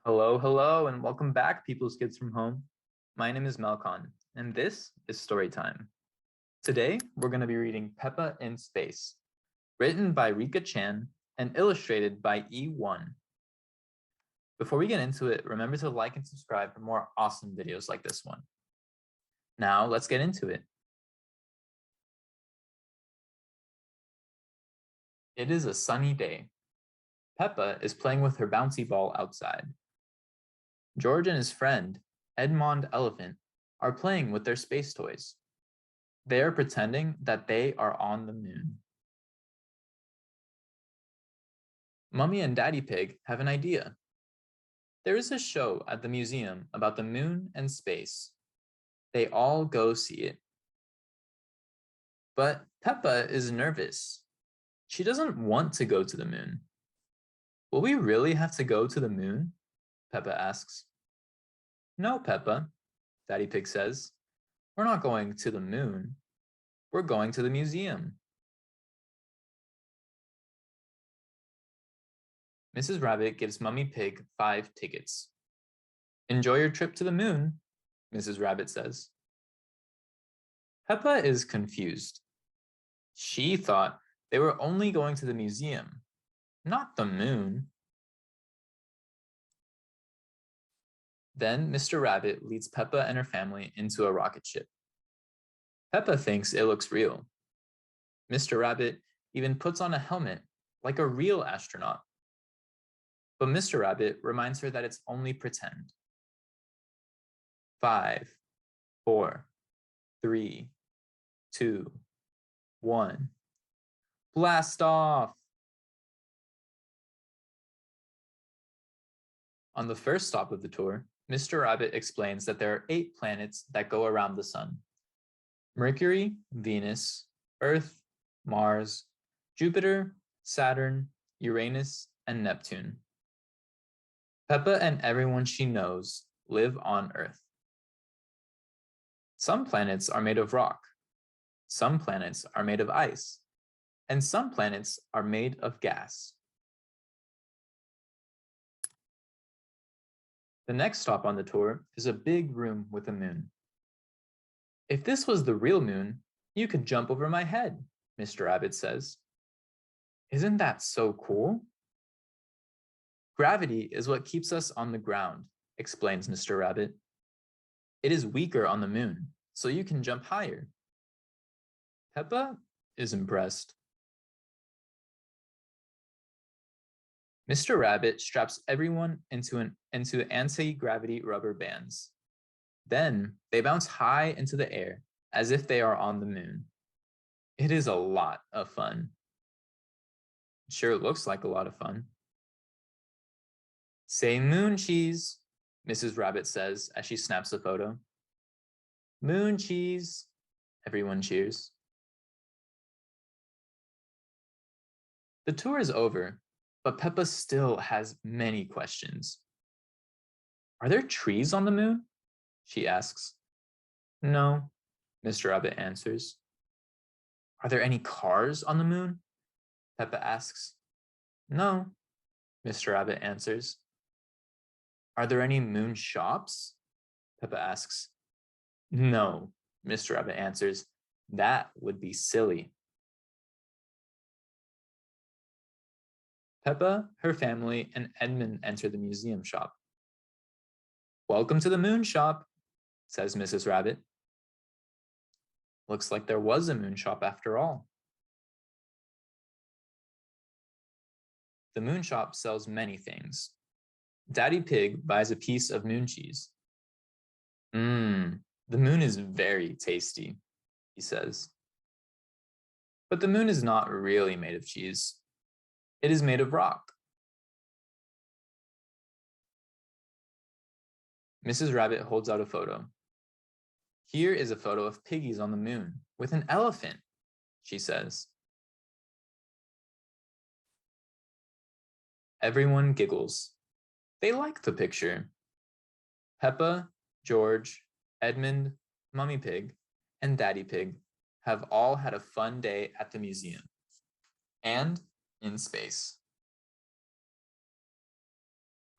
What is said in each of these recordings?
Hello, hello, and welcome back, People's Kids from Home. My name is Melkon, and this is Story Time. Today, we're going to be reading Peppa in Space, written by Rika Chan and illustrated by E1. Before we get into it, remember to like and subscribe for more awesome videos like this one. Now, let's get into it. It is a sunny day. Peppa is playing with her bouncy ball outside. George and his friend, Edmond Elephant, are playing with their space toys. They are pretending that they are on the moon. Mummy and Daddy Pig have an idea. There is a show at the museum about the moon and space. They all go see it. But Peppa is nervous. She doesn't want to go to the moon. Will we really have to go to the moon? Peppa asks. No, Peppa, Daddy Pig says. We're not going to the moon. We're going to the museum. Mrs. Rabbit gives Mummy Pig 5 tickets. Enjoy your trip to the moon, Mrs. Rabbit says. Peppa is confused. She thought they were only going to the museum, not the moon. Then Mr. Rabbit leads Peppa and her family into a rocket ship. Peppa thinks it looks real. Mr. Rabbit even puts on a helmet like a real astronaut. But Mr. Rabbit reminds her that it's only pretend. 5, 4, 3, 2, 1. Blast off! On the first stop of the tour, Mr. Rabbit explains that there are 8 planets that go around the sun: Mercury, Venus, Earth, Mars, Jupiter, Saturn, Uranus, and Neptune. Peppa and everyone she knows live on Earth. Some planets are made of rock, some planets are made of ice, and some planets are made of gas. The next stop on the tour is a big room with a moon. If this was the real moon, you could jump over my head, Mr. Rabbit says. Isn't that so cool? Gravity is what keeps us on the ground, explains Mr. Rabbit. It is weaker on the moon, so you can jump higher. Peppa is impressed. Mr. Rabbit straps everyone into anti-gravity rubber bands. Then they bounce high into the air as if they are on the moon. It is a lot of fun. It sure looks like a lot of fun. Say moon cheese, Mrs. Rabbit says as she snaps a photo. Moon cheese, everyone cheers. The tour is over, but Peppa still has many questions. Are there trees on the moon? She asks. No, Mr. Rabbit answers. Are there any cars on the moon? Peppa asks. No, Mr. Rabbit answers. Are there any moon shops? Peppa asks. No, Mr. Rabbit answers. That would be silly. Peppa, her family, and Edmund enter the museum shop. Welcome to the moon shop, says Mrs. Rabbit. Looks like there was a moon shop after all. The moon shop sells many things. Daddy Pig buys a piece of moon cheese. The moon is very tasty, he says. But the moon is not really made of cheese. It is made of rock. Mrs. Rabbit holds out a photo. Here is a photo of piggies on the moon with an elephant, she says. Everyone giggles. They like the picture. Peppa, George, Edmund, Mummy Pig, and Daddy Pig have all had a fun day at the museum and in space.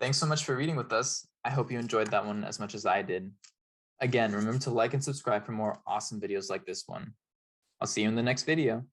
Thanks so much for reading with us. I hope you enjoyed that one as much as I did. Again, remember to like and subscribe for more awesome videos like this one. I'll see you in the next video.